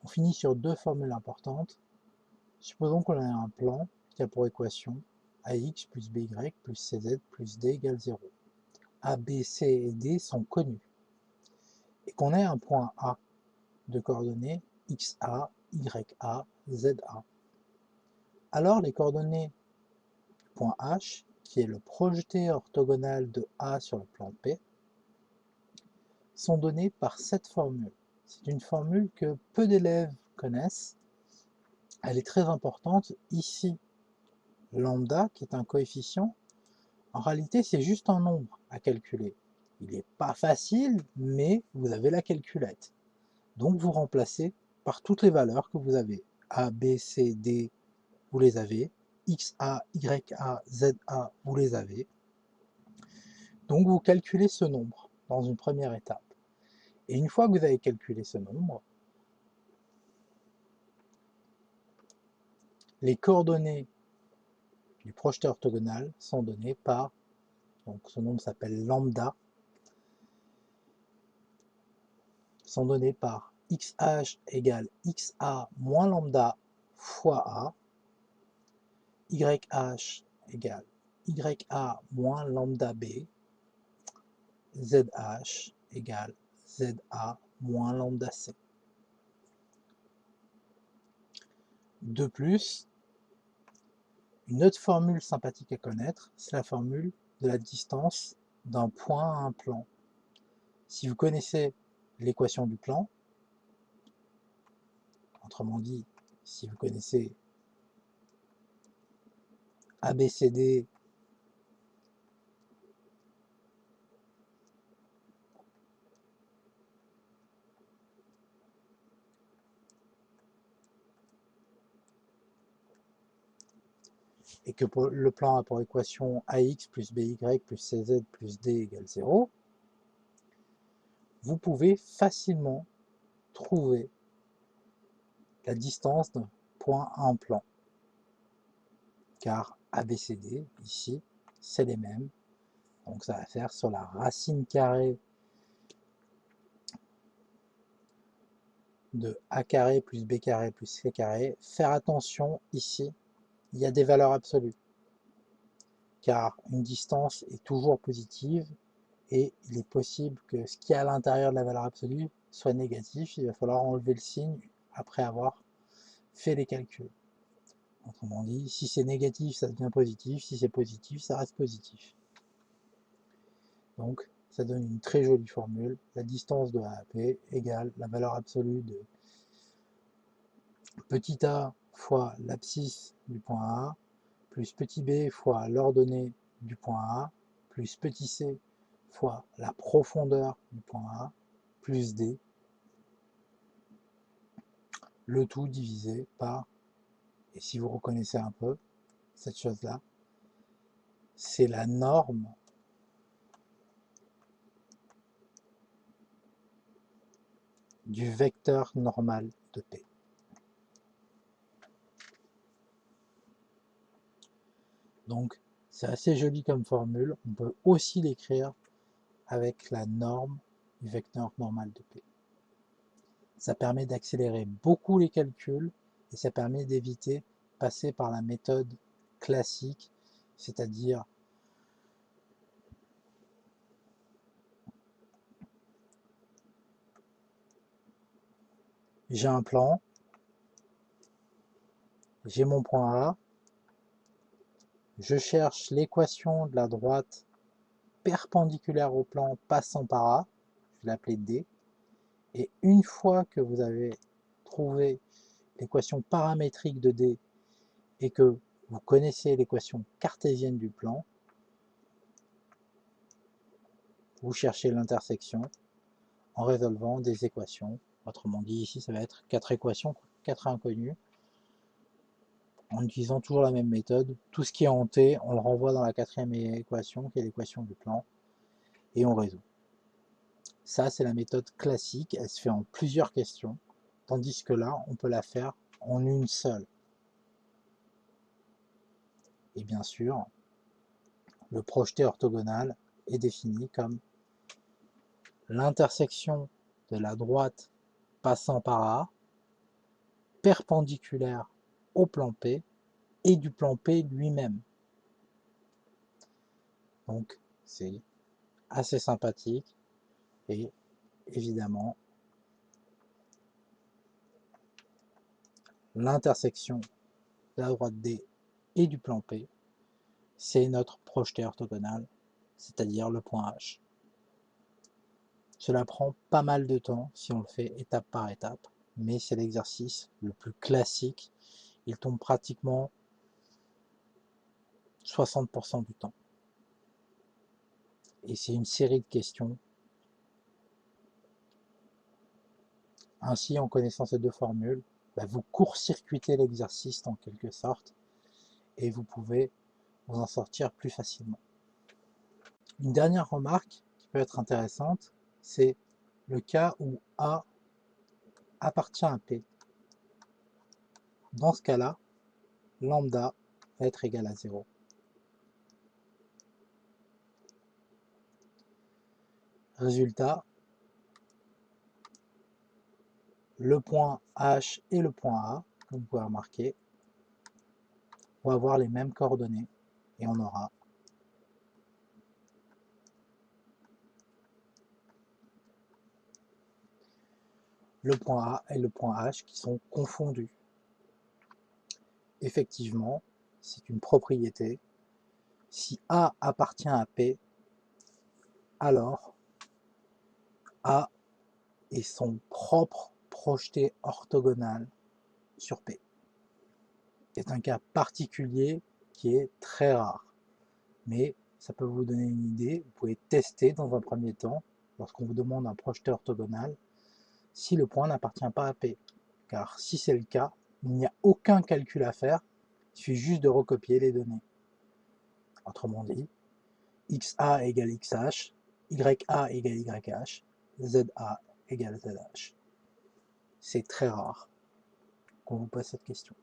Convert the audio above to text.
On finit sur deux formules importantes. Supposons qu'on a un plan qui a pour équation ax plus by plus cz plus d égale 0. A, B, C et D sont connus. Et qu'on ait un point A de coordonnées xa, ya, za. Alors les coordonnées du point H, qui est le projeté orthogonal de A sur le plan P, sont données par cette formule. C'est une formule que peu d'élèves connaissent. Elle est très importante. Ici, lambda, qui est un coefficient, en réalité, c'est juste un nombre à calculer. Il n'est pas facile, mais vous avez la calculette. Donc vous remplacez par toutes les valeurs que vous avez. A, B, C, D, vous les avez. XA, YA, ZA, vous les avez. Donc vous calculez ce nombre dans une première étape. Et une fois que vous avez calculé ce nombre, les coordonnées du projeté orthogonal sont données par, donc ce nombre s'appelle lambda, sont données par xh égale xa moins lambda fois a, yh égale ya moins lambda b, zh égale za moins lambda c. De plus, une autre formule sympathique à connaître, c'est la formule de la distance d'un point à un plan. Si vous connaissez l'équation du plan, autrement dit, si vous connaissez ABCD et que le plan a pour équation AX plus BY plus CZ plus D égale 0, vous pouvez facilement trouver la distance d'un point à un plan. Car ABCD, ici, c'est les mêmes. Donc ça va faire sur la racine carrée de A carré plus B carré plus C carré. Faire attention, ici, il y a des valeurs absolues. Car une distance est toujours positive et il est possible que ce qui est à l'intérieur de la valeur absolue soit négatif. Il va falloir enlever le signe après avoir fait les calculs. Autrement dit, si c'est négatif, ça devient positif. Si c'est positif, ça reste positif. Donc, ça donne une très jolie formule. La distance de A à P égale la valeur absolue de petit a fois l'abscisse du point A, plus petit b fois l'ordonnée du point A, plus petit c fois la profondeur du point A, plus d, le tout divisé par, et si vous reconnaissez un peu cette chose-là, c'est la norme du vecteur normal de P. Donc, c'est assez joli comme formule. On peut aussi l'écrire avec la norme du vecteur normal de P. Ça permet d'accélérer beaucoup les calculs et ça permet d'éviter de passer par la méthode classique, c'est-à-dire j'ai un plan, j'ai mon point A, je cherche l'équation de la droite perpendiculaire au plan passant par A, je vais l'appeler D, et une fois que vous avez trouvé l'équation paramétrique de D et que vous connaissez l'équation cartésienne du plan, vous cherchez l'intersection en résolvant des équations. Autrement dit, ici, ça va être 4 équations, 4 inconnues, en utilisant toujours la même méthode. Tout ce qui est en T, on le renvoie dans la quatrième équation, qui est l'équation du plan, et on résout. Ça, c'est la méthode classique, elle se fait en plusieurs questions, tandis que là, on peut la faire en une seule. Et bien sûr, le projeté orthogonal est défini comme l'intersection de la droite passant par A perpendiculaire au plan P et du plan P lui-même. Donc c'est assez sympathique et évidemment l'intersection de la droite D et du plan P, c'est notre projeté orthogonal, c'est-à-dire le point H. Cela prend pas mal de temps si on le fait étape par étape, mais c'est l'exercice le plus classique. Il tombe pratiquement 60% du temps. Et c'est une série de questions. Ainsi, en connaissant ces deux formules, vous court-circuitez l'exercice en quelque sorte et vous pouvez vous en sortir plus facilement. Une dernière remarque qui peut être intéressante, c'est le cas où A appartient à P. Dans ce cas-là, lambda va être égal à 0. Résultat, le point H et le point A, comme vous pouvez remarquer, vont avoir les mêmes coordonnées et on aura le point A et le point H qui sont confondus. Effectivement, c'est une propriété. Si A appartient à P, alors A est son propre projeté orthogonal sur P. C'est un cas particulier qui est très rare, mais ça peut vous donner une idée. Vous pouvez tester dans un premier temps, lorsqu'on vous demande un projeté orthogonal, si le point n'appartient pas à P. Car si c'est le cas, il n'y a aucun calcul à faire, il suffit juste de recopier les données. Autrement dit, XA égale XH, YA égale YH, ZA égale ZH. C'est très rare qu'on vous pose cette question.